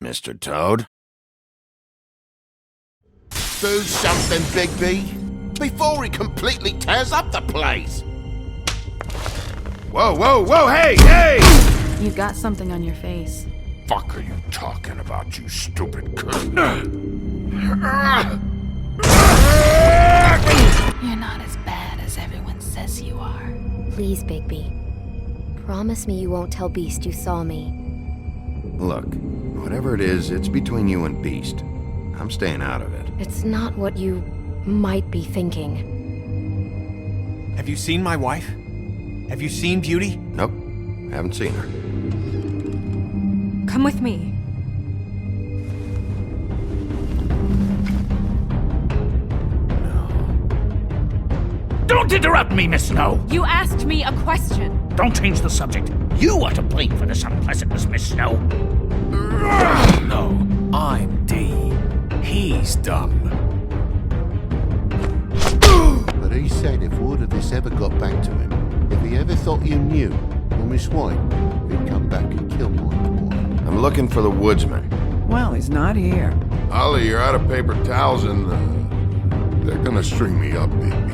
Mr. Toad. Do something, Bigby, before he completely tears up the place. Whoa, whoa, whoa, hey, hey! You've got something on your face. Fuck are you talking about, you stupid cunt? You're not as bad as everyone says you are. Please, Bigby. Promise me you won't tell Beast you saw me. Look, whatever it is, it's between you and Beast. I'm staying out of it. It's not what you might be thinking. Have you seen my wife? Have you seen Beauty? Nope, haven't seen her. Come with me. Don't interrupt me, Miss Snow! You asked me a question. Don't change the subject. You are to blame for this unpleasantness, Miss Snow. No, I'm D. He's dumb. But he said if word of this ever got back to him, if he ever thought you knew, or Miss White, he'd come back and kill my boy. I'm looking for the woodsman. Well, he's not here. Ollie, you're out of paper towels and they're gonna string me up, baby.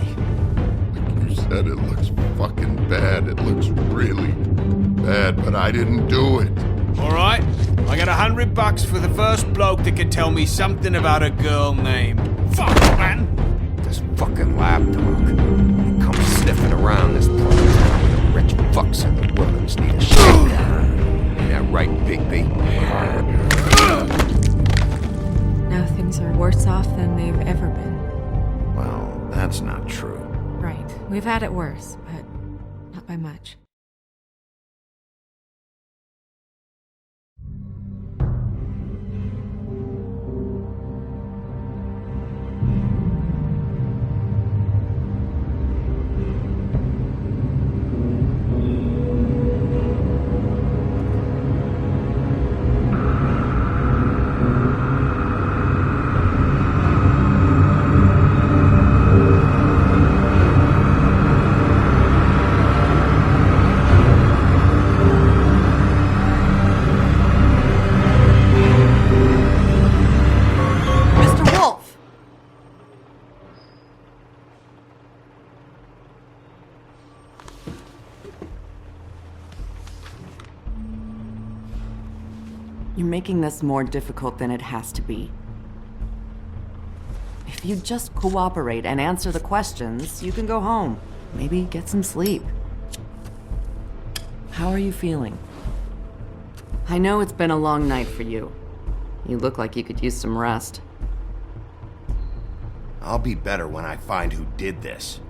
Like you said, it looks fucking bad. It looks really bad, but I didn't do it. Alright, I got $100 for the first bloke that can tell me something about a girl named... Fuck, man! This fucking lapdog. He comes sniffing around this part of town with the rich fucks and the women's need a shakedown. Yeah, right, Bigby. Now things are worse off than they've ever been. Well, that's not true. Right. We've had it worse, but not by much. You're making this more difficult than it has to be. If you just cooperate and answer the questions, you can go home. Maybe get some sleep. How are you feeling? I know it's been a long night for you. You look like you could use some rest. I'll be better when I find who did this,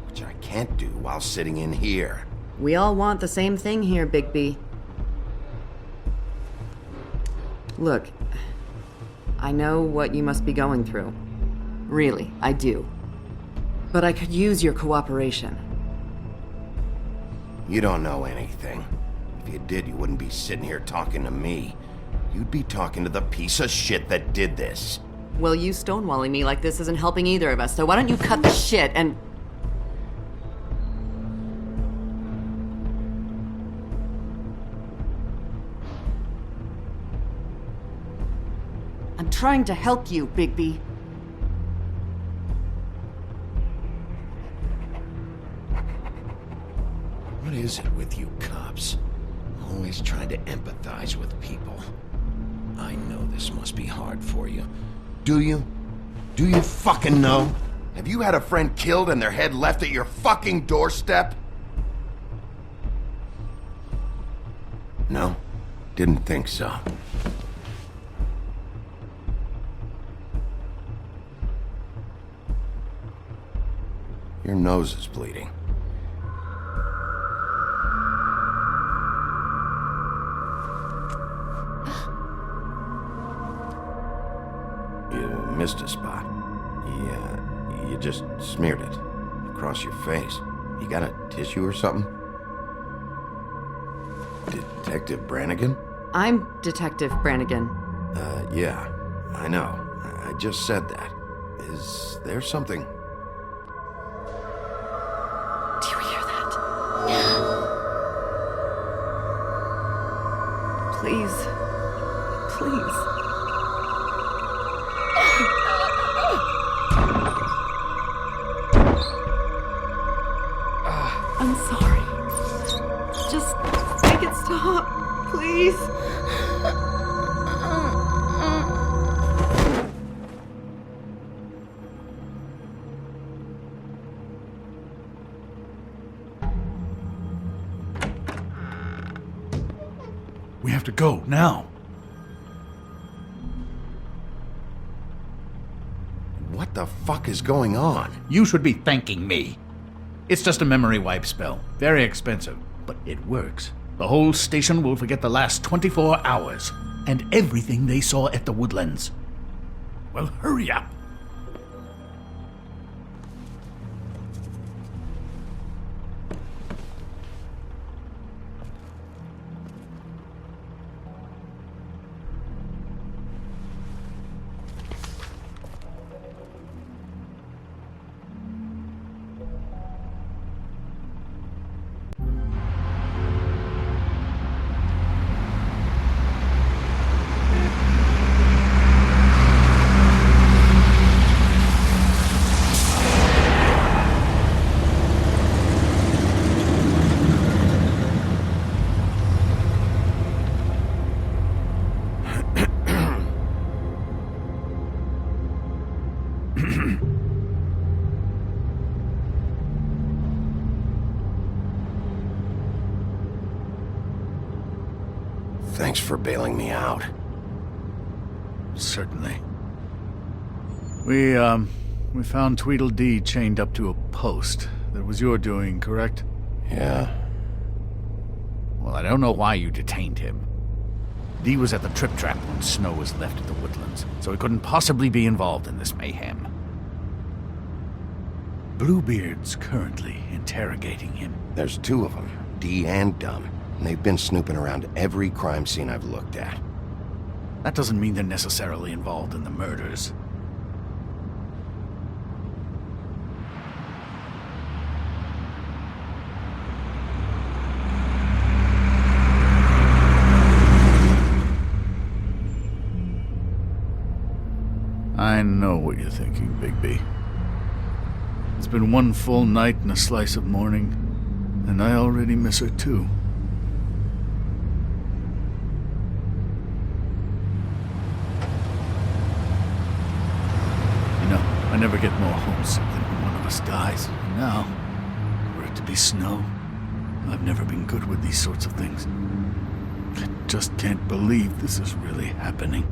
which I can't do while sitting in here. We all want the same thing here, Bigby. Look, I know what you must be going through. Really, I do. But I could use your cooperation. You don't know anything. If you did, you wouldn't be sitting here talking to me. You'd be talking to the piece of shit that did this. Well, you stonewalling me like this isn't helping either of us, so why don't you cut the shit and... I'm trying to help you, Bigby. What is it with you cops? Always trying to empathize with people. I know this must be hard for you. Do you? Do you fucking know? Have you had a friend killed and their head left at your fucking doorstep? No? Didn't think so. Your nose is bleeding. You missed a spot. You just smeared it across your face. You got a tissue or something? Detective Brannigan? I'm Detective Brannigan. Yeah, I know. I just said that. Is there something? Do you hear that? Please. Please. We have to go, now. What the fuck is going on? You should be thanking me. It's just a memory wipe spell. Very expensive, but it works. The whole station will forget the last 24 hours and everything they saw at the Woodlands. Well, hurry up. Thanks for bailing me out. Certainly. We found Tweedledee chained up to a post. That was your doing, correct? Yeah. Well, I don't know why you detained him. Dee was at the Trip Trap when Snow was left at the Woodlands, so he couldn't possibly be involved in this mayhem. Bluebeard's currently interrogating him. There's two of them, Dee and Dumb. And they've been snooping around every crime scene I've looked at. That doesn't mean they're necessarily involved in the murders. I know what you're thinking, Bigby. It's been one full night and a slice of morning, and I already miss her too. I never get more homesick than when one of us dies. And now, for it to be Snow, I've never been good with these sorts of things. I just can't believe this is really happening.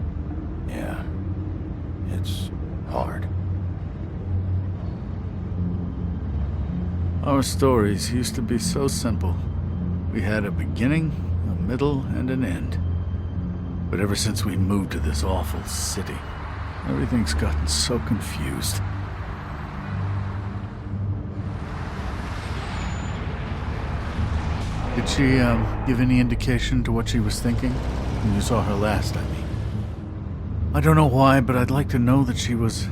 Yeah. It's hard. Our stories used to be so simple. We had a beginning, a middle, and an end. But ever since we moved to this awful city, everything's gotten so confused. Did she, give any indication to what she was thinking? When you saw her last, I mean. I don't know why, but I'd like to know that she was,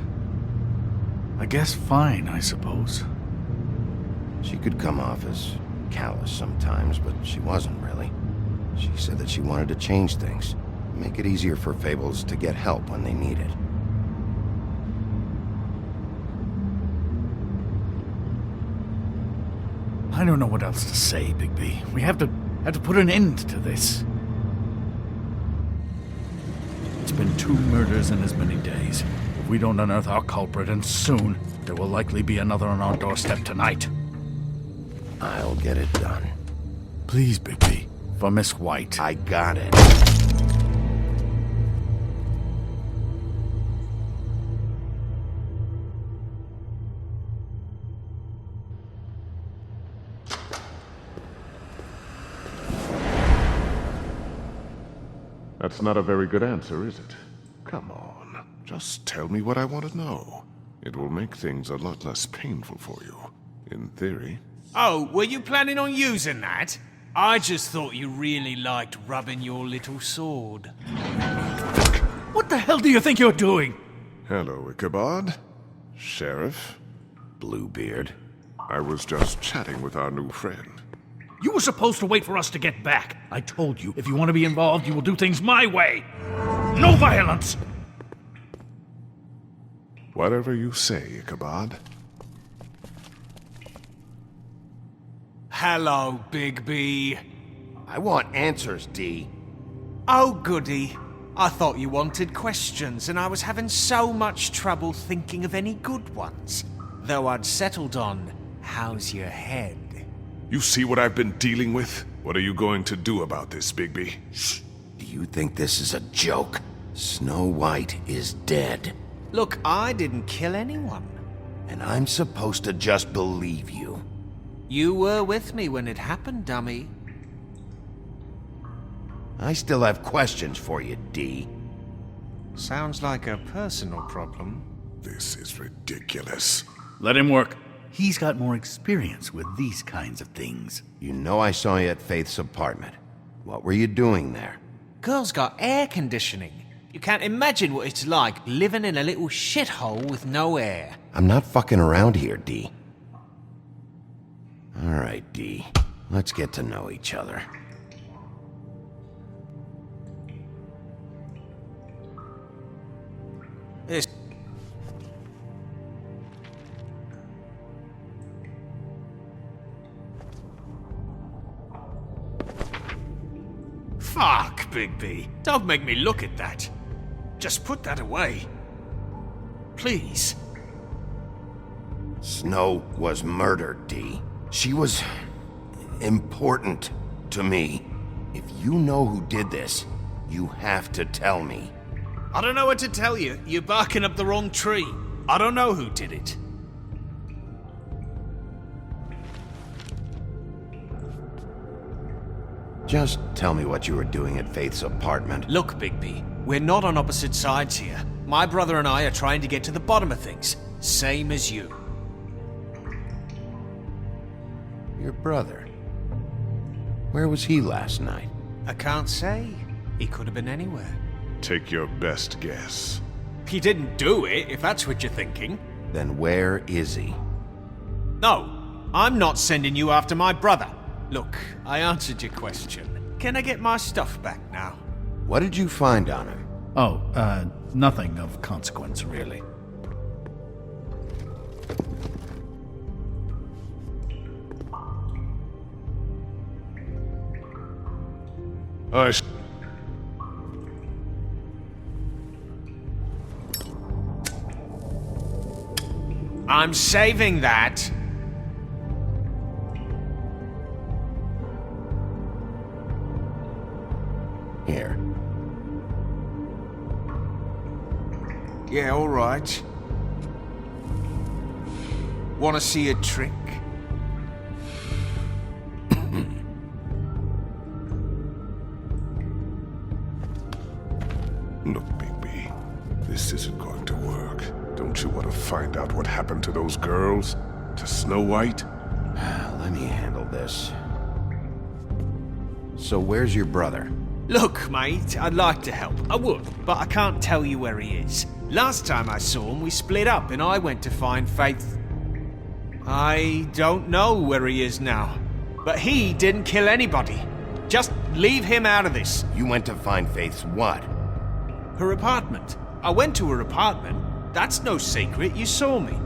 I guess, fine, I suppose. She could come off as callous sometimes, but she wasn't really. She said that she wanted to change things, make it easier for Fables to get help when they need it. I don't know what else to say, Bigby. We have to put an end to this. It's been 2 murders in as many days. If we don't unearth our culprit, and soon, there will likely be another on our doorstep tonight. I'll get it done. Please, Bigby. For Miss White. I got it. That's not a very good answer, is it? Come on, just tell me what I want to know. It will make things a lot less painful for you, in theory. Oh, were you planning on using that? I just thought you really liked rubbing your little sword. What the hell do you think you're doing? Hello, Ichabod. Sheriff. Bluebeard. I was just chatting with our new friend. You were supposed to wait for us to get back. I told you, if you want to be involved, you will do things my way. No violence! Whatever you say, Ichabod. Hello, Bigby. I want answers, Dee. Oh, goody. I thought you wanted questions, and I was having so much trouble thinking of any good ones. Though I'd settled on, how's your head? You see what I've been dealing with? What are you going to do about this, Bigby? Shh! You think this is a joke? Snow White is dead. Look, I didn't kill anyone. And I'm supposed to just believe you. You were with me when it happened, dummy. I still have questions for you, D. Sounds like a personal problem. This is ridiculous. Let him work. He's got more experience with these kinds of things. You know I saw you at Faith's apartment. What were you doing there? Girl's got air conditioning. You can't imagine what it's like living in a little shithole with no air. I'm not fucking around here, D. All right, D. Let's get to know each other. This... Fuck, Bigby. Don't make me look at that. Just put that away. Please. Snow was murdered, D. She was important to me. If you know who did this, you have to tell me. I don't know what to tell you. You're barking up the wrong tree. I don't know who did it. Just tell me what you were doing at Faith's apartment. Look, Bigby, we're not on opposite sides here. My brother and I are trying to get to the bottom of things. Same as you. Your brother? Where was he last night? I can't say. He could have been anywhere. Take your best guess. He didn't do it, if that's what you're thinking. Then where is he? No, I'm not sending you after my brother. Look, I answered your question. Can I get my stuff back now? What did you find on him? Oh, nothing of consequence, really. I'm saving that. Here. Yeah, all right. Want to see a trick? Look, Bigby, this isn't going to work. Don't you want to find out what happened to those girls? To Snow White? Let me handle this. So where's your brother? Look, mate, I'd like to help. I would, but I can't tell you where he is. Last time I saw him, we split up and I went to find Faith. I don't know where he is now. But he didn't kill anybody. Just leave him out of this. You went to find Faith's what? Her apartment. I went to her apartment. That's no secret. You saw me.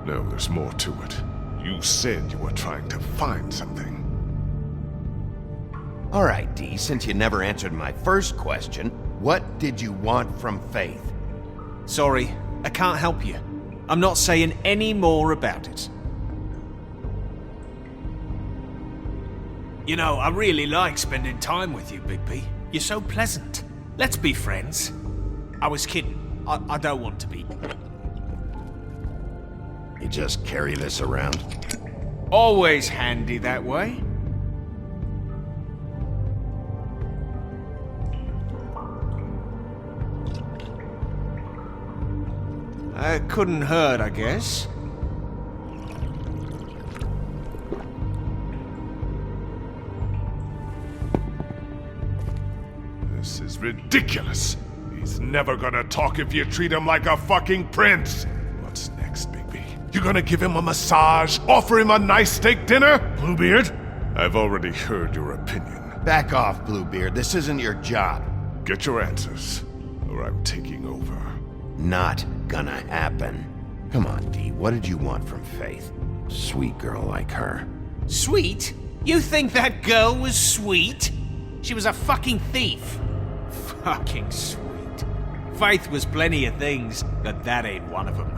No, there's more to it. You said you were trying to find something. All right, D, since you never answered my first question, what did you want from Faith? Sorry, I can't help you. I'm not saying any more about it. You know, I really like spending time with you, Bigby. You're so pleasant. Let's be friends. I was kidding. I don't want to be. You just carry this around? Always handy that way. It couldn't hurt, I guess. This is ridiculous. He's never gonna talk if you treat him like a fucking prince. What's next, Bigby? You gonna give him a massage? Offer him a nice steak dinner? Bluebeard? I've already heard your opinion. Back off, Bluebeard. This isn't your job. Get your answers, or I'm taking over. Not gonna happen. Come on, D. What did you want from Faith? Sweet girl like her. Sweet? You think that girl was sweet? She was a fucking thief. Fucking sweet. Faith was plenty of things, but that ain't one of them.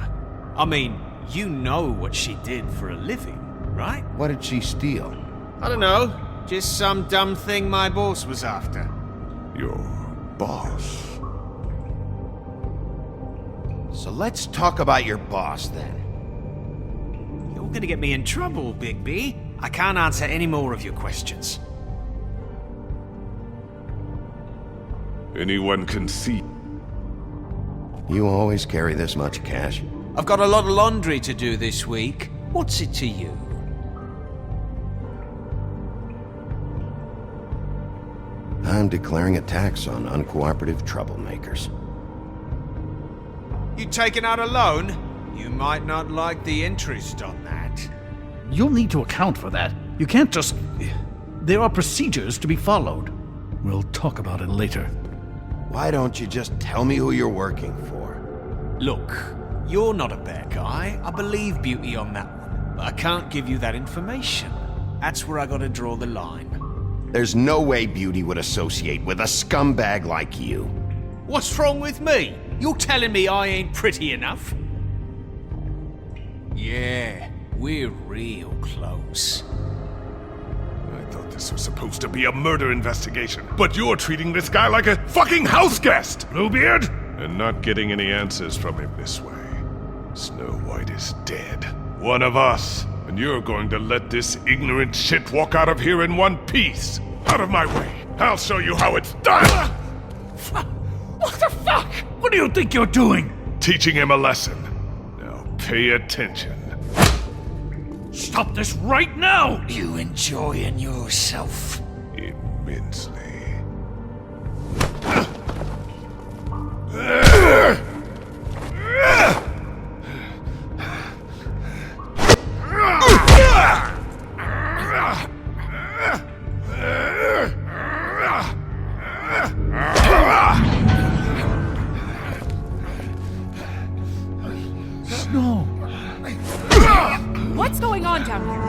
I mean, you know what she did for a living, right? What did she steal? I don't know. Just some dumb thing my boss was after. Your boss. So let's talk about your boss then. You're gonna get me in trouble, Bigby. I can't answer any more of your questions. Anyone can see. You always carry this much cash? I've got a lot of laundry to do this week. What's it to you? I'm declaring a tax on uncooperative troublemakers. You taking out a loan? You might not like the interest on that. You'll need to account for that. You can't just... There are procedures to be followed. We'll talk about it later. Why don't you just tell me who you're working for? Look, you're not a bad guy. I believe Beauty on that one. But I can't give you that information. That's where I gotta draw the line. There's no way Beauty would associate with a scumbag like you. What's wrong with me? You're telling me I ain't pretty enough? Yeah, we're real close. I thought this was supposed to be a murder investigation, but you're treating this guy like a fucking house guest, Bluebeard! And not getting any answers from him this way. Snow White is dead. One of us. And you're going to let this ignorant shit walk out of here in one piece. Out of my way. I'll show you how it's done! What the fuck? What do you think you're doing? Teaching him a lesson. Now pay attention. Stop this right now! You enjoying yourself? Immensely. Snow! What's going on down here?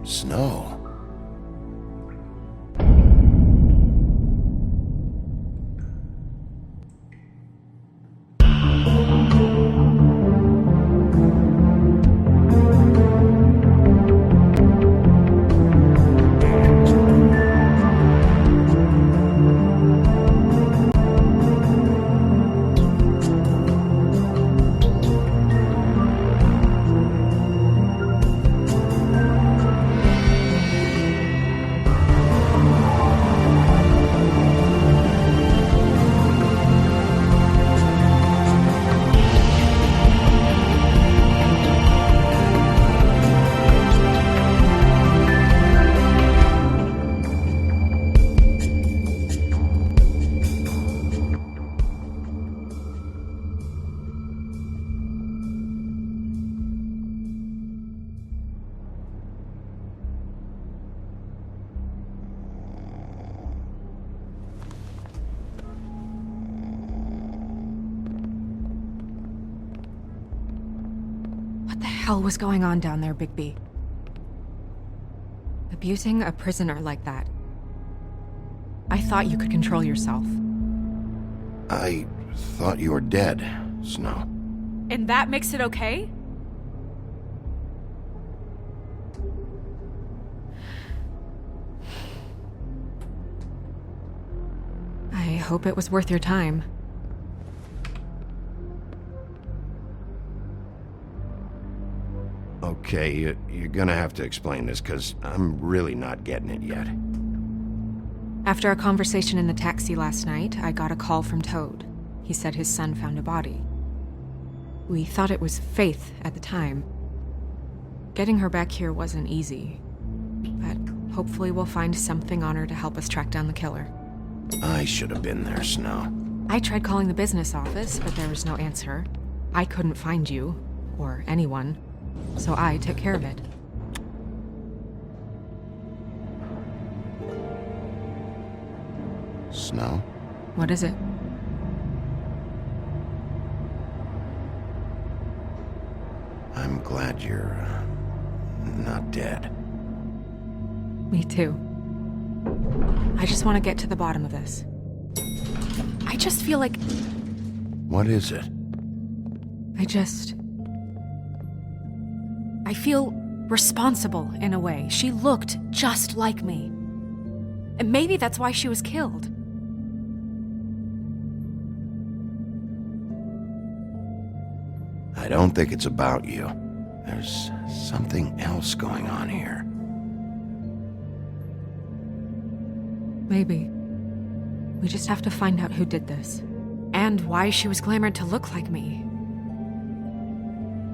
Snow. What the hell was going on down there, Bigby? Abusing a prisoner like that. I thought you could control yourself. I thought you were dead, Snow. And that makes it okay? I hope it was worth your time. Okay, you're gonna have to explain this, because I'm really not getting it yet. After a conversation in the taxi last night, I got a call from Toad. He said his son found a body. We thought it was Faith at the time. Getting her back here wasn't easy, but hopefully we'll find something on her to help us track down the killer. I should have been there, Snow. I tried calling the business office, but there was no answer. I couldn't find you, or anyone, so I took care of it. Snow? What is it? I'm glad you're not dead. Me too. I just want to get to the bottom of this. I just feel like... What is it? I feel responsible in a way. She looked just like me. And maybe that's why she was killed. I don't think it's about you. There's something else going on here. Maybe. We just have to find out who did this. And why she was glamored to look like me.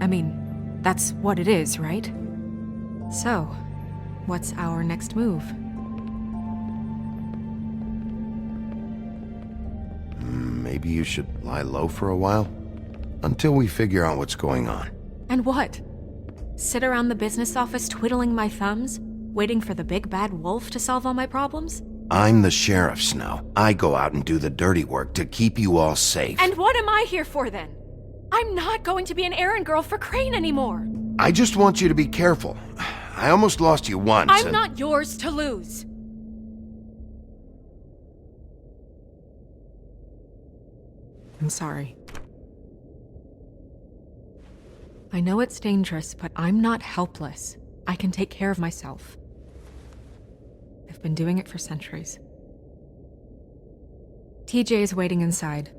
I mean, that's what it is, right? So, what's our next move? Maybe you should lie low for a while? Until we figure out what's going on. And what? Sit around the business office twiddling my thumbs, waiting for the big bad wolf to solve all my problems? I'm the sheriff, Snow. I go out and do the dirty work to keep you all safe. And what am I here for then? I'm not going to be an errand girl for Crane anymore. I just want you to be careful. I almost lost you once. I'm not yours to lose. I'm sorry. I know it's dangerous, but I'm not helpless. I can take care of myself. I've been doing it for centuries. TJ is waiting inside.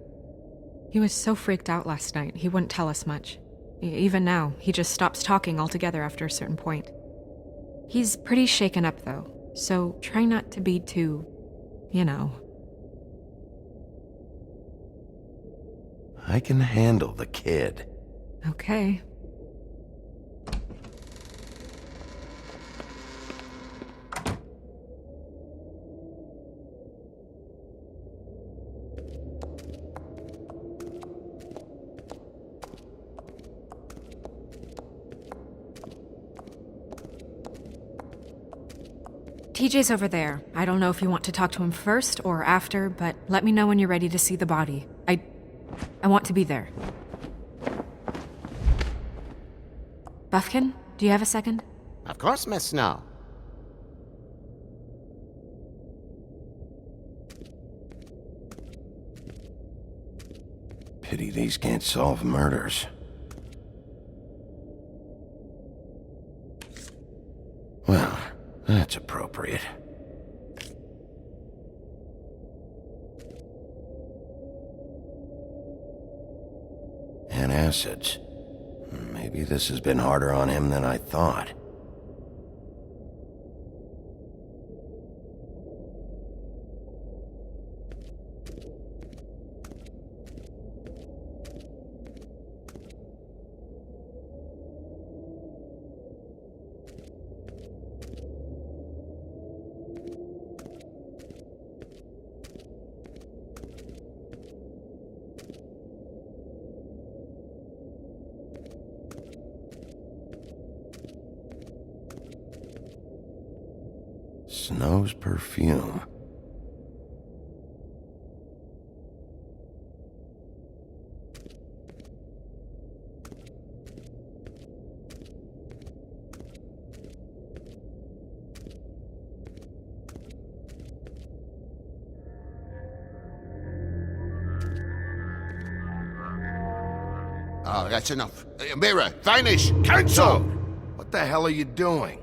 He was so freaked out last night, he wouldn't tell us much. Even now, he just stops talking altogether after a certain point. He's pretty shaken up, though, so try not to be too, you know. I can handle the kid. Okay. TJ's over there. I don't know if you want to talk to him first or after, but let me know when you're ready to see the body. I want to be there. Buffkin, do you have a second? Of course, Miss Snow. Pity these can't solve murders. Well, that's appropriate. Antacids. Maybe this has been harder on him than I thought. Snow's perfume. Oh, that's enough. Mirror, vanish, cancel! What the hell are you doing?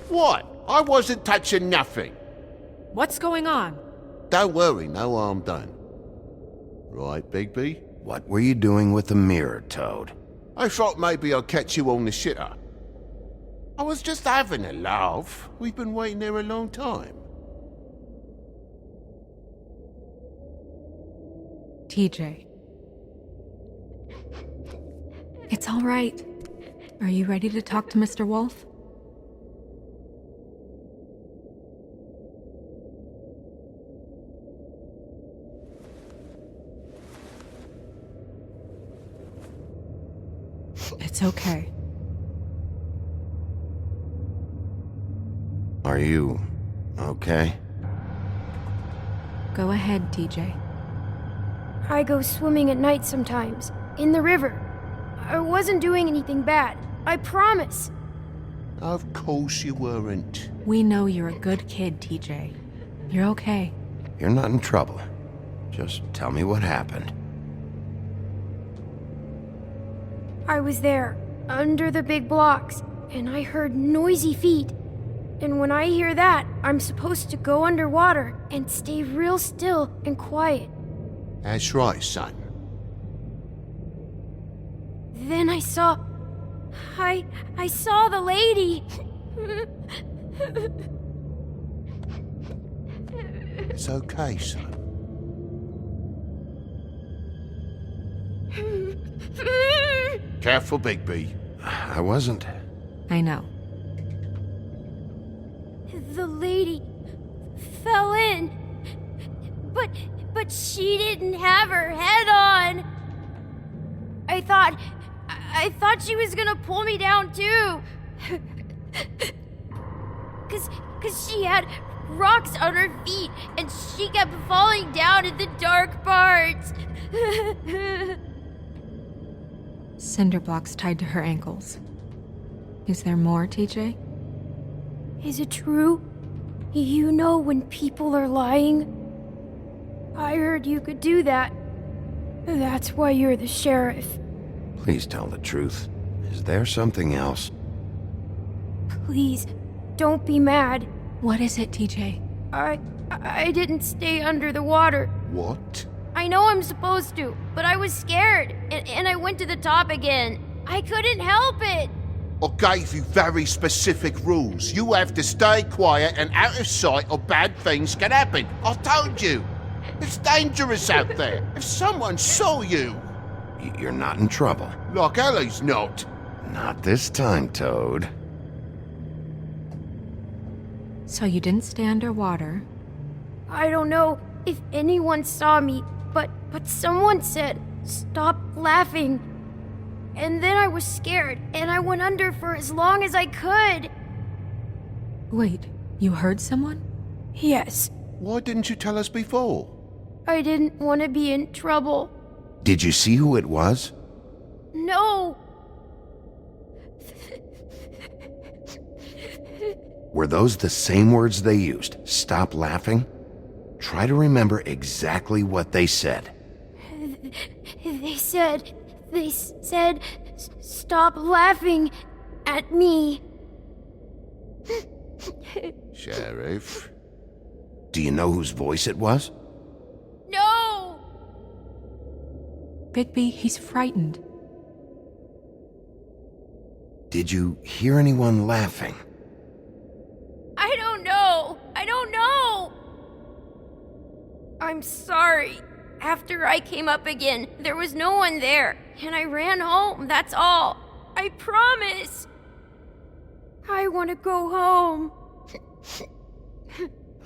What? I wasn't touching nothing. What's going on? Don't worry, no harm done. Right, Bigby? What were you doing with the mirror, Toad? I thought maybe I'd catch you on the shitter. I was just having a laugh. We've been waiting there a long time. TJ. It's all right. Are you ready to talk to Mr. Wolf? It's okay. Are you okay? Go ahead, TJ. I go swimming at night sometimes, in the river. I wasn't doing anything bad, I promise. Of course you weren't. We know you're a good kid, TJ. You're okay. You're not in trouble. Just tell me what happened. I was there, under the big blocks, and I heard noisy feet. And when I hear that, I'm supposed to go underwater and stay real still and quiet. That's right, son. Then I saw the lady. It's okay, son. Careful, Bigby. I wasn't. I know. The lady fell in. But she didn't have her head on. I thought she was gonna pull me down too. Cause she had rocks on her feet and she kept falling down in the dark parts. Cinder blocks tied to her ankles. Is there more, TJ? Is it true? You know when people are lying? I heard you could do that. That's why you're the sheriff. Please tell the truth. Is there something else? Please, don't be mad. What is it, TJ? I didn't stay under the water. What? I know I'm supposed to, but I was scared, and I went to the top again. I couldn't help it. I gave you very specific rules. You have to stay quiet and out of sight or bad things can happen. I told you. It's dangerous out there. If someone saw you... You're not in trouble. Like Ellie's not. Not this time, Toad. So you didn't stay underwater. I don't know if anyone saw me, but someone said, "Stop laughing." And then I was scared, and I went under for as long as I could. Wait, you heard someone? Yes. Why didn't you tell us before? I didn't want to be in trouble. Did you see who it was? No. Were those the same words they used? Stop laughing? Try to remember exactly what they said. They said, "Stop laughing at me." Sheriff? Do you know whose voice it was? No! Bigby, he's frightened. Did you hear anyone laughing? I don't know. I'm sorry. After I came up again, there was no one there, and I ran home, that's all. I promise. I want to go home.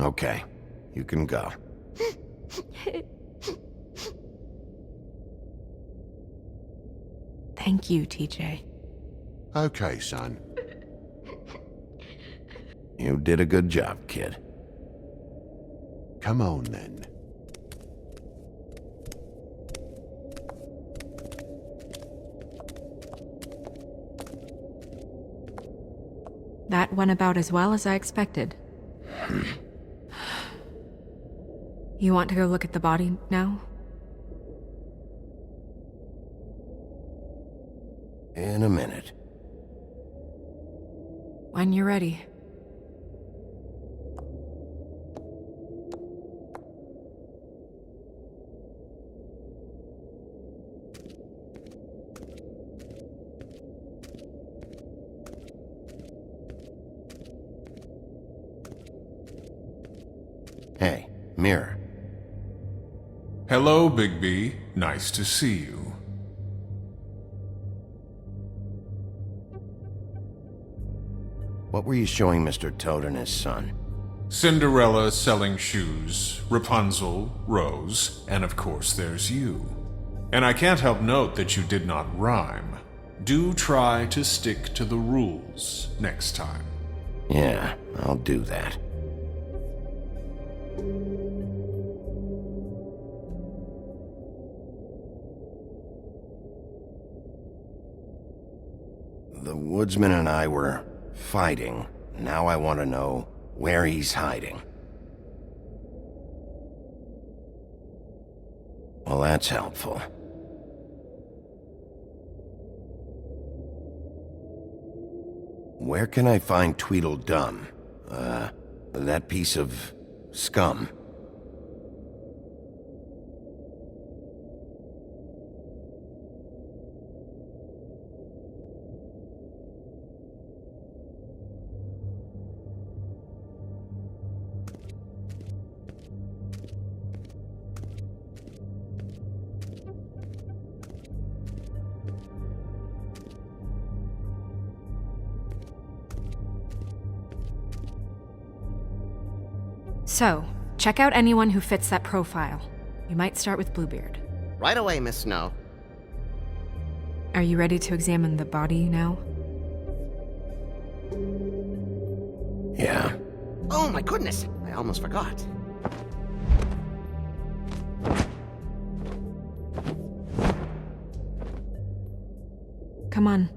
Okay, you can go. Thank you, TJ. Okay, son. You did a good job, kid. Come on, then. That went about as well as I expected. You want to go look at the body now? In a minute. When you're ready. Hey, Mirror. Hello, Bigby. Nice to see you. What were you showing Mr. Toad and his son? Cinderella selling shoes, Rapunzel, Rose, and of course there's you. And I can't help note that you did not rhyme. Do try to stick to the rules next time. Yeah, I'll do that. The woodsman and I were fighting. Now I want to know where he's hiding. Well, that's helpful. Where can I find Tweedledum? That piece of scum. So, check out anyone who fits that profile. You might start with Bluebeard. Right away, Miss Snow. Are you ready to examine the body now? Yeah. Oh my goodness, I almost forgot. Come on.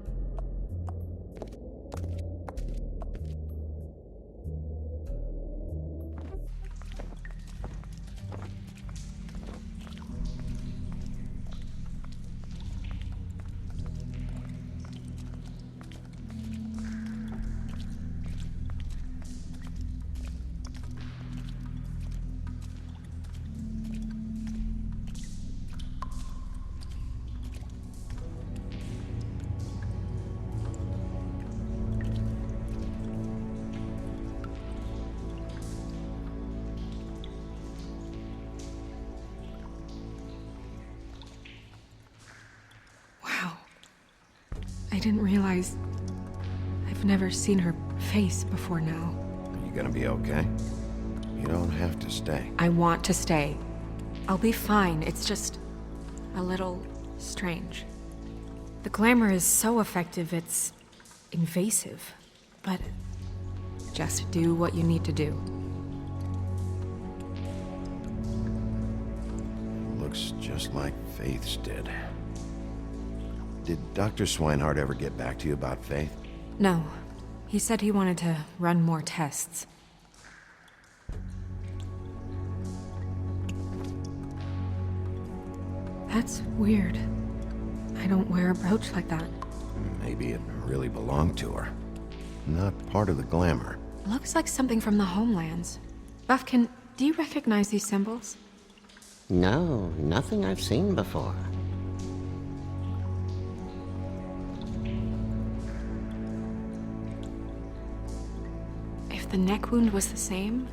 I didn't realize I've never seen her face before now. Are you gonna be okay? You don't have to stay. I want to stay. I'll be fine. It's just a little strange. The glamour is so effective, it's invasive. But just do what you need to do. Looks just like Faith's did. Did Dr. Swinehart ever get back to you about Faith? No. He said he wanted to run more tests. That's weird. I don't wear a brooch like that. Maybe it really belonged to her. Not part of the glamour. Looks like something from the Homelands. Buffkin, do you recognize these symbols? No, nothing I've seen before. If the neck wound was the same,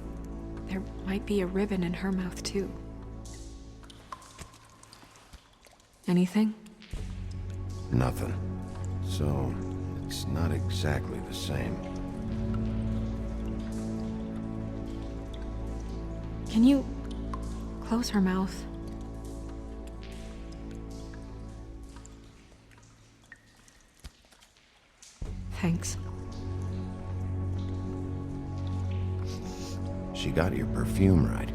there might be a ribbon in her mouth too. Anything? Nothing. So, it's not exactly the same. Can you close her mouth? Thanks. She got your perfume right.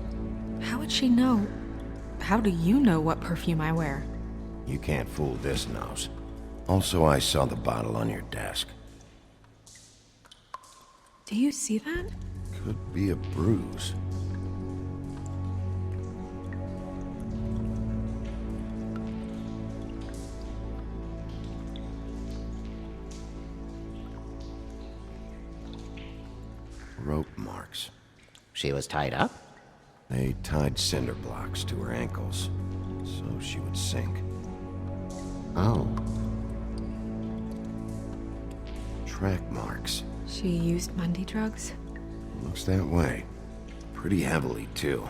How would she know? How do you know what perfume I wear? You can't fool this nose. Also, I saw the bottle on your desk. Do you see that? Could be a bruise. Rope marks. She was tied up? They tied cinder blocks to her ankles, so she would sink. Oh. Track marks. She used Mundy drugs? Looks that way. Pretty heavily, too.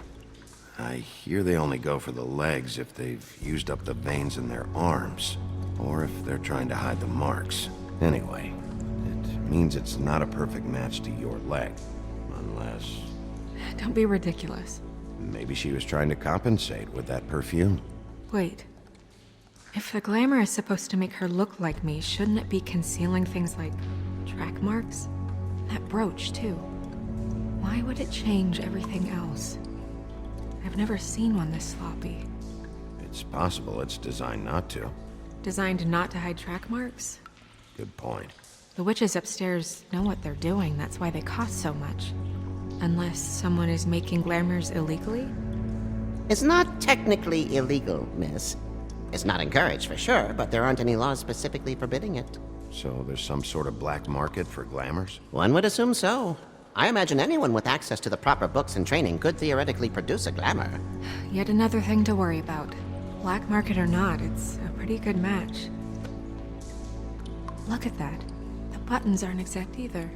I hear they only go for the legs if they've used up the veins in their arms, or if they're trying to hide the marks. Anyway, it means it's not a perfect match to your leg, unless... Don't be ridiculous. Maybe she was trying to compensate with that perfume. Wait. If the glamour is supposed to make her look like me, shouldn't it be concealing things like track marks? That brooch, too. Why would it change everything else? I've never seen one this sloppy. It's possible it's designed not to. Designed not to hide track marks? Good point. The witches upstairs know what they're doing, that's why they cost so much. Unless someone is making glamours illegally? It's not technically illegal, miss. It's not encouraged for sure, but there aren't any laws specifically forbidding it. So there's some sort of black market for glamours? One would assume so. I imagine anyone with access to the proper books and training could theoretically produce a glamour. Yet another thing to worry about. Black market or not, it's a pretty good match. Look at that. The buttons aren't exact either.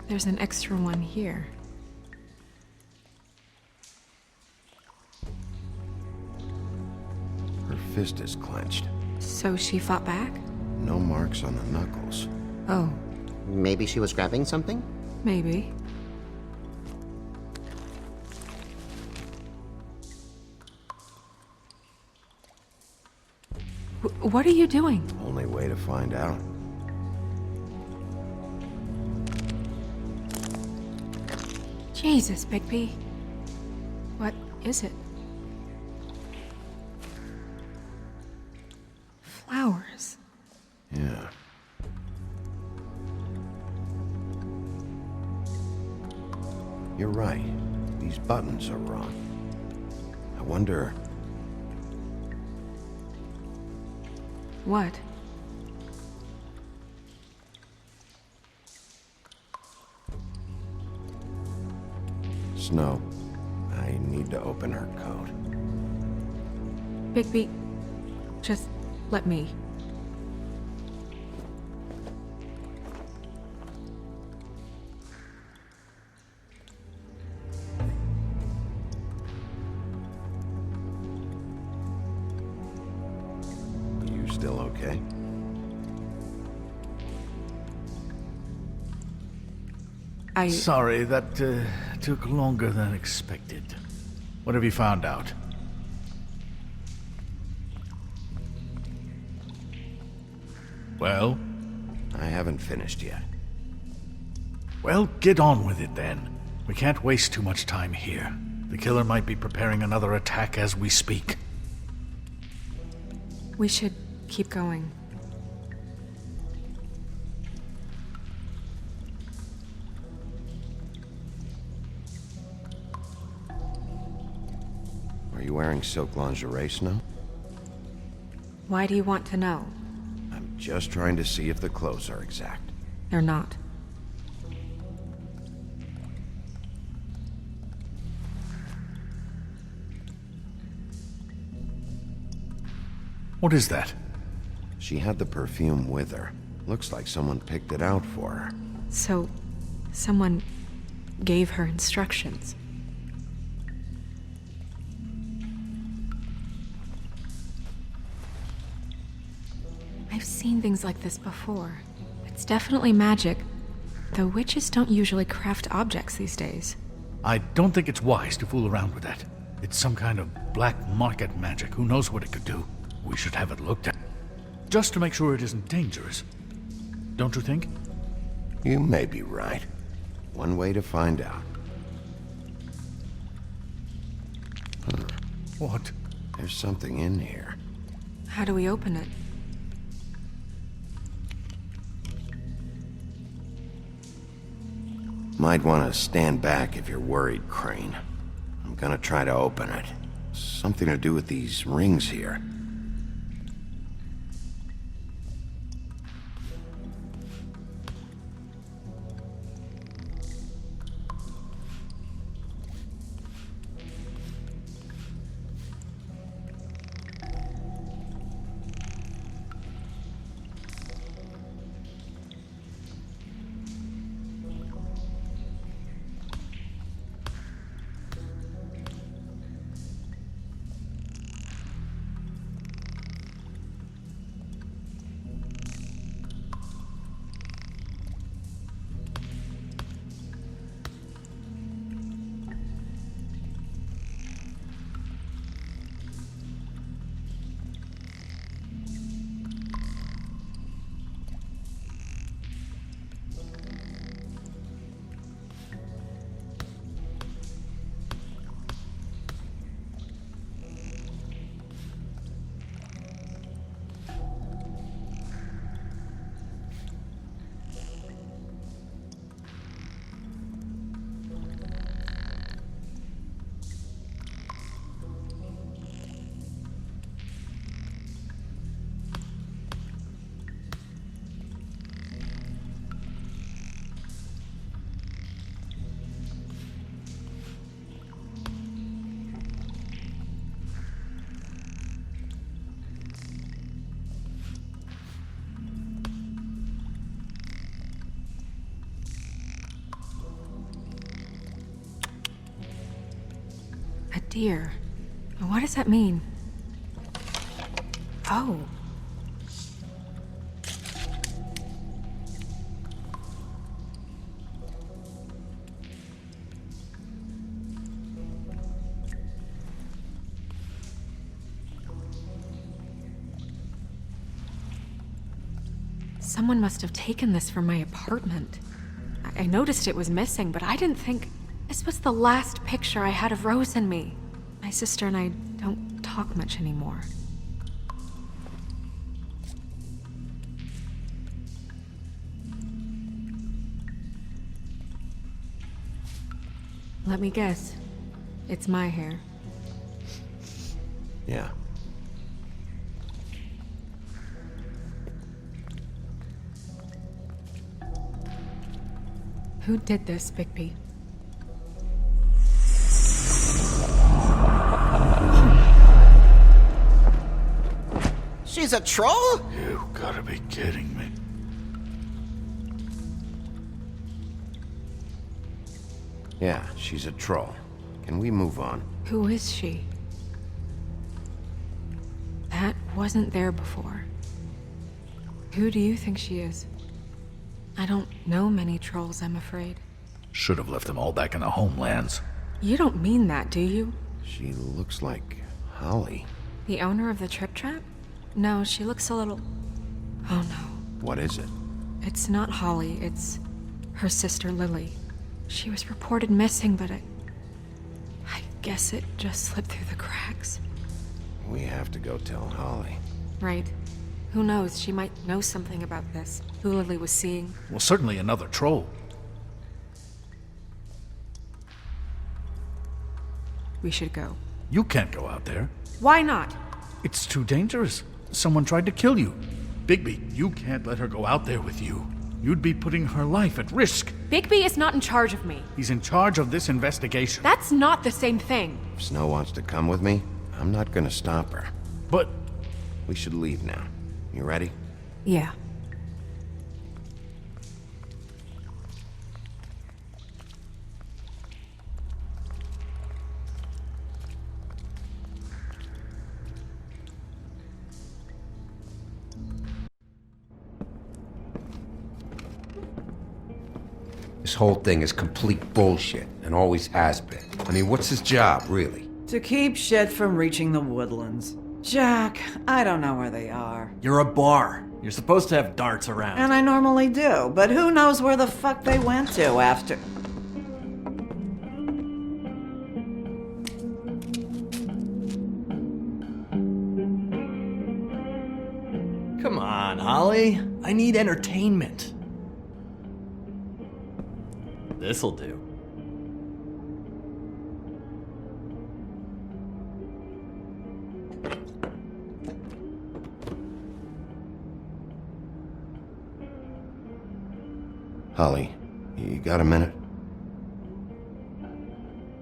There's an extra one here. Her fist is clenched. So she fought back? No marks on the knuckles. Oh. Maybe she was grabbing something? Maybe. What are you doing? Only way to find out. Jesus, Bigby. What is it? Flowers. Yeah. You're right. These buttons are wrong. I wonder... What? Snow, I need to open her coat. Bigby, just let me. You still okay? Sorry, that took longer than expected. What have you found out? Well? I haven't finished yet. Well, get on with it then. We can't waste too much time here. The killer might be preparing another attack as we speak. We should keep going. Are you wearing silk lingerie, Snow? Why do you want to know? I'm just trying to see if the clothes are exact. They're not. What is that? She had the perfume with her. Looks like someone picked it out for her. So, someone gave her instructions. I've seen things like this before. It's definitely magic, though witches don't usually craft objects these days. I don't think it's wise to fool around with that. It's some kind of black market magic. Who knows what it could do? We should have it looked at. Just to make sure it isn't dangerous. Don't you think? You may be right. One way to find out. Huh. What? There's something in here. How do we open it? Might want to stand back if you're worried, Crane. I'm gonna try to open it. Something to do with these rings here. dear. What does that mean? Oh. Someone must have taken this from my apartment. I noticed it was missing, but I didn't think this was the last picture I had of Rose and me. My sister and I don't talk much anymore. Let me guess. It's my hair. Yeah. Who did this, Bigby? She's a troll? You gotta be kidding me. Yeah, she's a troll. Can we move on? Who is she? That wasn't there before. Who do you think she is? I don't know many trolls, I'm afraid. Should have left them all back in the homelands. You don't mean that, do you? She looks like Holly. The owner of the Trip Trap? No, she looks a little... Oh no. What is it? It's not Holly, it's her sister Lily. She was reported missing, but I guess it just slipped through the cracks. We have to go tell Holly. Right. Who knows, she might know something about this. Who Lily was seeing. Well, certainly another troll. We should go. You can't go out there. Why not? It's too dangerous. Someone tried to kill you. Bigby, you can't let her go out there with you. You'd be putting her life at risk. Bigby is not in charge of me. He's in charge of this investigation. That's not the same thing. If Snow wants to come with me, I'm not gonna stop her. But... We should leave now. You ready? Yeah. This whole thing is complete bullshit, and always has been. I mean, what's his job, really? To keep shit from reaching the woodlands. Jack, I don't know where they are. You're a bar. You're supposed to have darts around. And I normally do, but who knows where the fuck they went to after... Come on, Holly. I need entertainment. This'll do. Holly, you got a minute?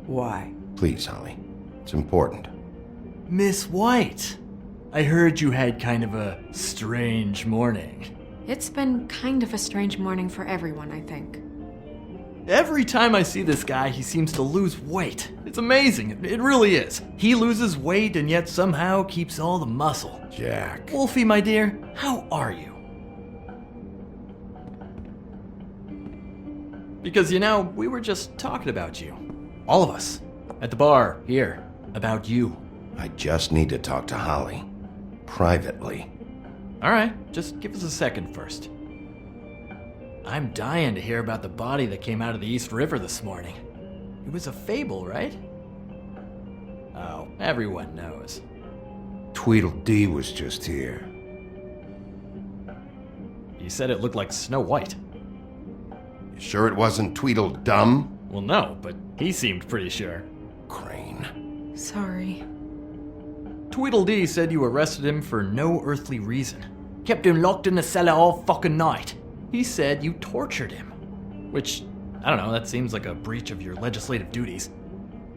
Why? Please, Holly. It's important. Miss White, I heard you had kind of a strange morning. It's been kind of a strange morning for everyone, I think. Every time I see this guy, he seems to lose weight. It's amazing. It really is. He loses weight and yet somehow keeps all the muscle. Jack. Wolfie, my dear, how are you? Because, you know, we were just talking about you. All of us. At the bar, here. About you. I just need to talk to Holly. Privately. Alright, just give us a second first. I'm dying to hear about the body that came out of the East River this morning. It was a fable, right? Oh, everyone knows. Tweedledee was just here. You said it looked like Snow White. You sure it wasn't Tweedledum? Well, no, but he seemed pretty sure. Crane. Sorry. Tweedledee said you arrested him for no earthly reason. Kept him locked in the cellar all fucking night. He said you tortured him. Which, I don't know, that seems like a breach of your legislative duties.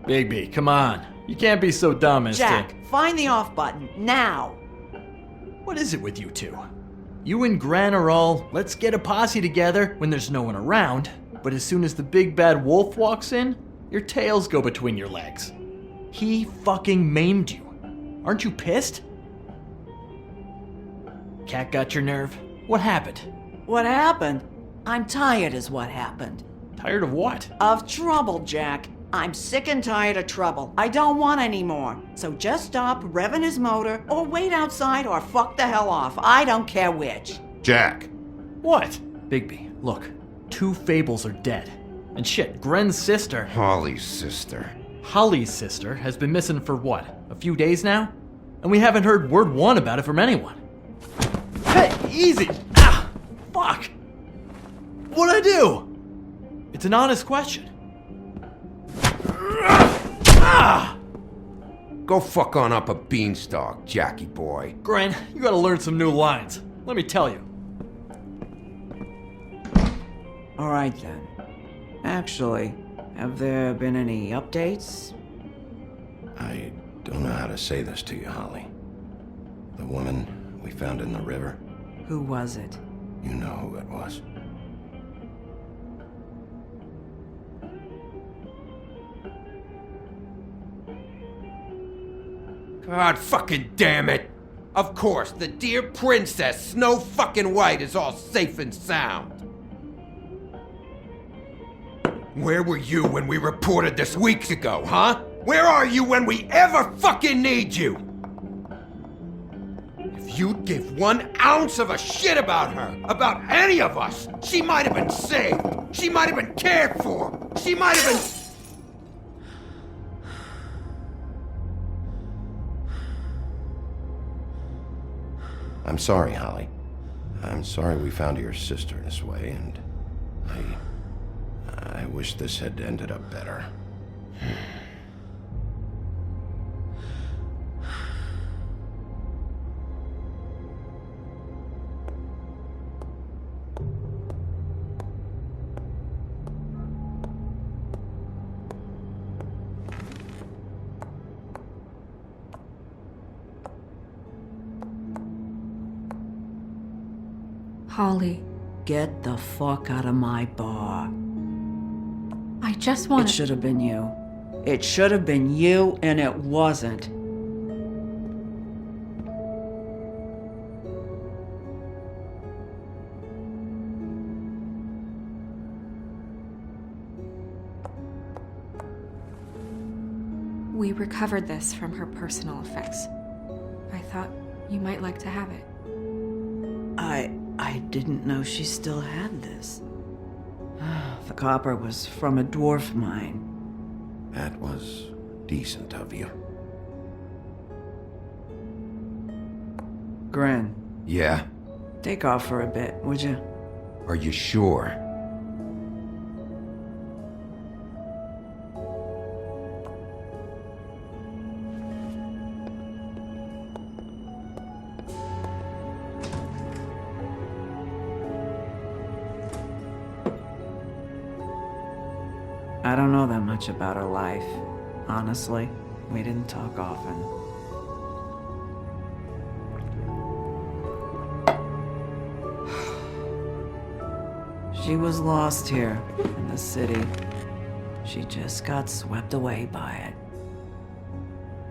Bigby, come on. You can't be so dumb as Jack, find the off button, now! What is it with you two? You and Gran are all, let's get a posse together when there's no one around, but as soon as the big bad wolf walks in, your tails go between your legs. He fucking maimed you. Aren't you pissed? Cat got your nerve? What happened? What happened? I'm tired is what happened. Tired of what? Of trouble, Jack. I'm sick and tired of trouble. I don't want any more. So just stop revving his motor, or wait outside, or fuck the hell off. I don't care which. Jack. What? Bigby, look. 2 Fables are dead. And shit, Gren's sister... Holly's sister. Holly's sister has been missing for what? A few days now? And we haven't heard word one about it from anyone. Hey, easy! Ah! Fuck! What'd I do? It's an honest question. Ah! Go fuck on up a beanstalk, Jackie boy. Gren, you gotta learn some new lines. Let me tell you. All right then. Actually, have there been any updates? I don't know how to say this to you, Holly. The woman we found in the river, Who was it? you know who it was. God fucking damn it! Of course, the dear princess, Snow fucking White, is all safe and sound. Where were you when we reported this weeks ago, huh? Where are you when we ever fucking need you? If you'd give 1 ounce of a shit about her, about any of us, she might have been saved. She might have been cared for. She might have been... I'm sorry, Holly. I'm sorry we found your sister this way, and I wish this had ended up better. Holly, Get the fuck out of my bar. I just want It should have been you. It should have been you, and it wasn't. We recovered this from her personal effects. I thought you might like to have it. I didn't know she still had this. The copper was from a dwarf mine. That was decent of you. Gren, Yeah? take off for a bit, would you? Are you sure? I don't know that much about her life. Honestly, we didn't talk often. She was lost here in the city. She just got swept away by it.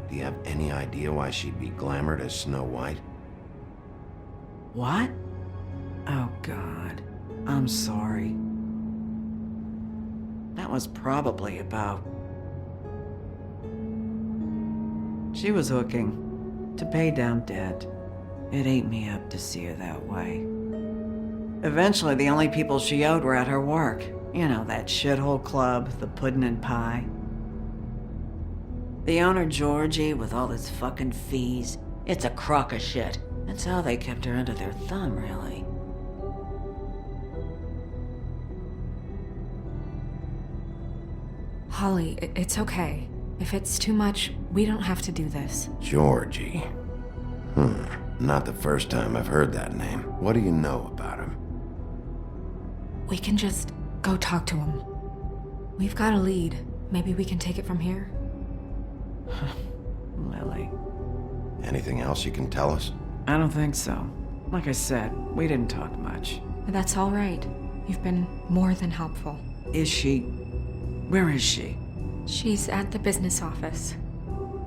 Do you have any idea why she'd be glamored as Snow White? What? Oh, God. I'm sorry. That was probably about... She was hooking to pay down debt. It ate me up to see her that way. Eventually, the only people she owed were at her work. You know, that shithole club, the Puddin' and Pie. The owner, Georgie, with all his fucking fees, it's a crock of shit. That's how they kept her under their thumb, really. Holly, it's okay. If it's too much, we don't have to do this. Georgie. Not the first time I've heard that name. What do you know about him? We can just go talk to him. We've got a lead. Maybe we can take it from here. Lily. Anything else you can tell us? I don't think so. Like I said, we didn't talk much. That's all right. You've been more than helpful. Is she... Where is she? She's at the business office.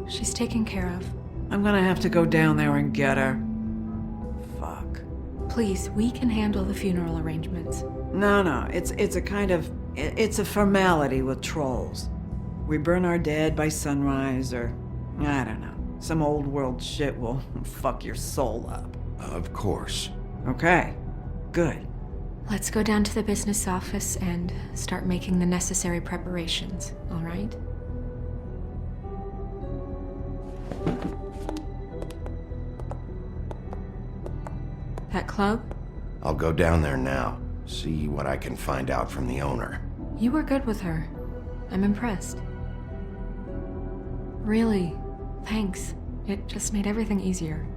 She's taken care of. I'm gonna have to go down there and get her. Fuck. Please, we can handle the funeral arrangements. No, it's a kind of... It's a formality with trolls. We burn our dead by sunrise, or... I don't know. Some old world shit will fuck your soul up. Of course. Okay. Good. Let's go down to the business office and start making the necessary preparations, all right? That club? I'll go down there now. See what I can find out from the owner. You were good with her. I'm impressed. Really, thanks. It just made everything easier.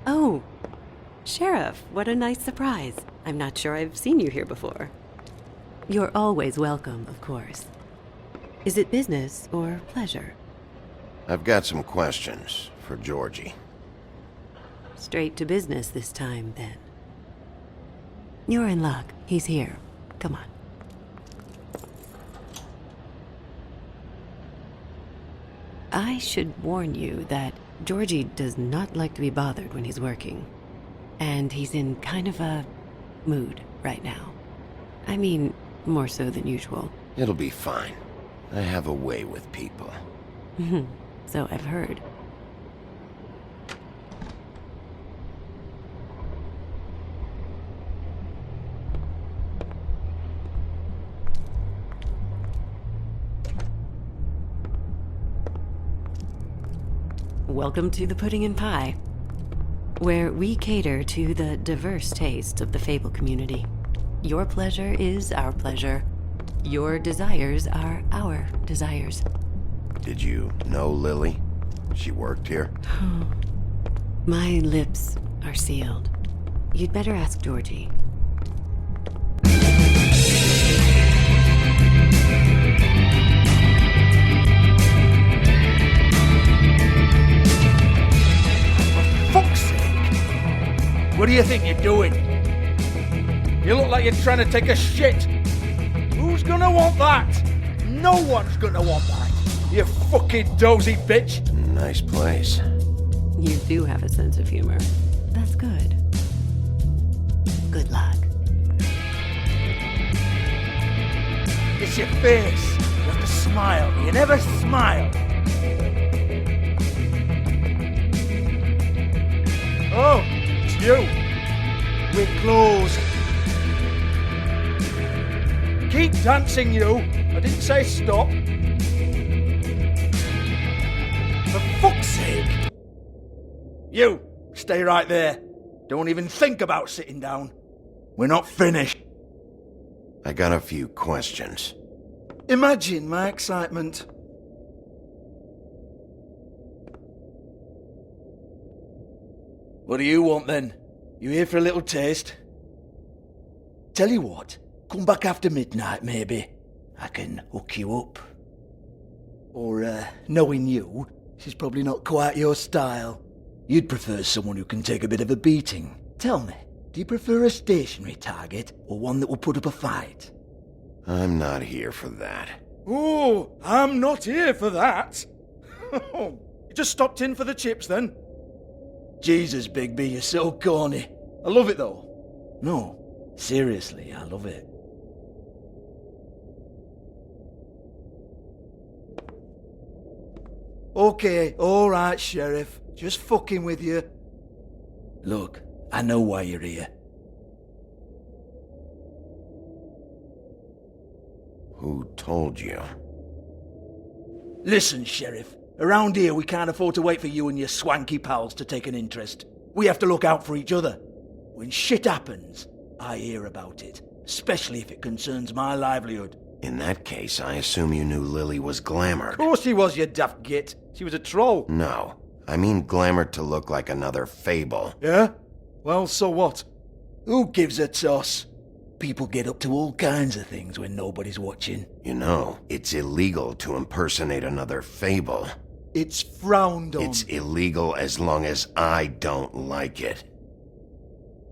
Oh, Sheriff, what a nice surprise. I'm not sure I've seen you here before. You're always welcome, of course. Is it business or pleasure? I've got some questions for Georgie. Straight to business this time, then. You're in luck. He's here. Come on. I should warn you that Georgie does not like to be bothered when he's working. And he's in kind of a mood right now. I mean, more so than usual. It'll be fine. I have a way with people. So I've heard. Welcome to the Pudding and Pie, where we cater to the diverse tastes of the Fable community. Your pleasure is our pleasure. Your desires are our desires. Did you know Lily? She worked here? My lips are sealed. You'd better ask Georgie. Fuck's sake! What do you think you're doing? You look like you're trying to take a shit. Who's gonna want that? No one's gonna want that. You fucking dozy bitch. Nice place. You do have a sense of humor. That's good. Good luck. It's your face. You have to smile. You never smile. Oh, it's you. We're closed. Keep dancing, you. I didn't say stop. For fuck's sake. You, stay right there. Don't even think about sitting down. We're not finished. I got a few questions. Imagine my excitement. What do you want then? You here for a little taste? Tell you what, come back after midnight maybe. I can hook you up. Or, knowing you, she's probably not quite your style. You'd prefer someone who can take a bit of a beating. Tell me, do you prefer a stationary target or one that will put up a fight? I'm not here for that. Oh, I'm not here for that. You just stopped in for the chips then? Jesus, Bigby, you're so corny. I love it though. No, seriously, I love it. Okay, alright, Sheriff. Just fucking with you. Look, I know why you're here. Who told you? Listen, Sheriff. Around here, we can't afford to wait for you and your swanky pals to take an interest. We have to look out for each other. When shit happens, I hear about it, especially if it concerns my livelihood. In that case, I assume you knew Lily was glamored. Of course she was, you daft git. She was a troll. No, I mean glamored to look like another fable. Yeah? Well, so what? Who gives a toss? People get up to all kinds of things when nobody's watching. You know, it's illegal to impersonate another fable. It's frowned on. It's illegal as long as I don't like it.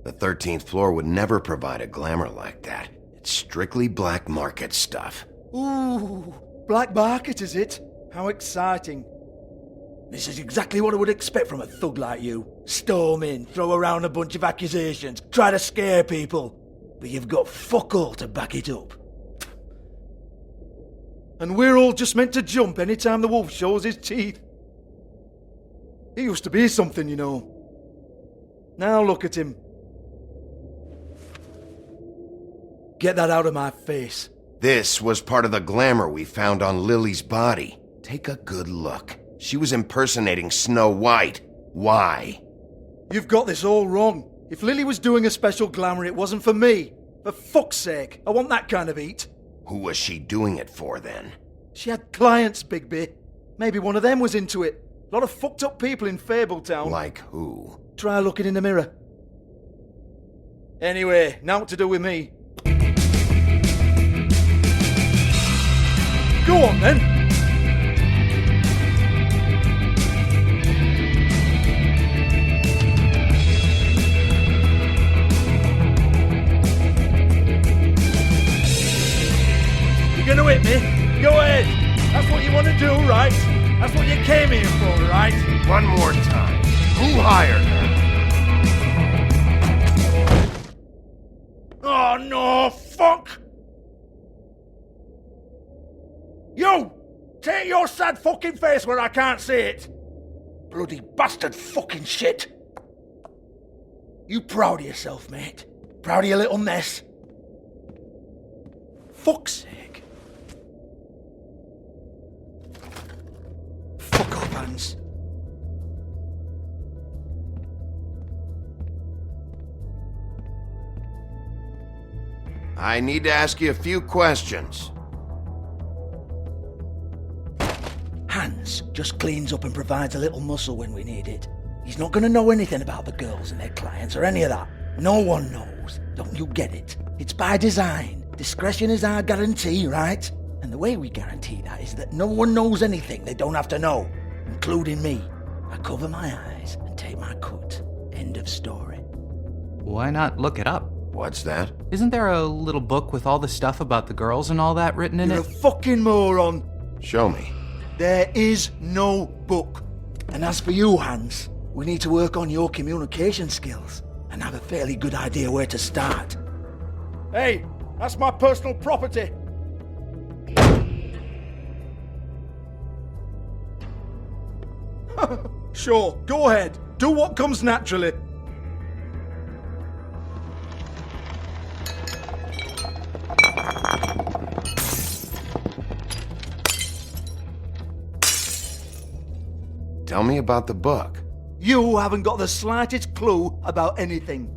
The 13th floor would never provide a glamour like that. It's strictly black market stuff. Ooh, black market is it? How exciting. This is exactly what I would expect from a thug like you. Storm in, throw around a bunch of accusations, try to scare people. But you've got fuck all to back it up. And we're all just meant to jump any time the wolf shows his teeth. He used to be something, you know. Now look at him. Get that out of my face. This was part of the glamour we found on Lily's body. Take a good look. She was impersonating Snow White. Why? You've got this all wrong. If Lily was doing a special glamour, it wasn't for me. For fuck's sake, I want that kind of eat. Who was she doing it for, then? She had clients, Bigby. Maybe one of them was into it. A lot of fucked up people in Fabletown. Like who? Try looking in the mirror. Anyway, now what to do with me. Go on, then. You're gonna hit me? Go ahead. That's what you want to do, right? That's what you came here for, right? One more time. Who hired her? Oh, no, fuck! You! Take your sad fucking face where I can't see it! Bloody bastard fucking shit! You proud of yourself, mate? Proud of your little mess? Fuck's sake. Fuck off, Hans. I need to ask you a few questions. Hans just cleans up and provides a little muscle when we need it. He's not going to know anything about the girls and their clients or any of that. No one knows. Don't you get it? It's by design. Discretion is our guarantee, right? And the way we guarantee that is that no one knows anything they don't have to know, including me. I cover my eyes and take my cut. End of story. Why not look it up? What's that? Isn't there a little book with all the stuff about the girls and all that written in You're it? a fucking moron. Show me. There is no book. And as for you, Hans, we need to work on your communication skills and have a fairly good idea where to start. Hey, that's my personal property. Sure, go ahead. Do what comes naturally. Tell me about the book. You haven't got the slightest clue about anything.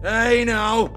Hey now,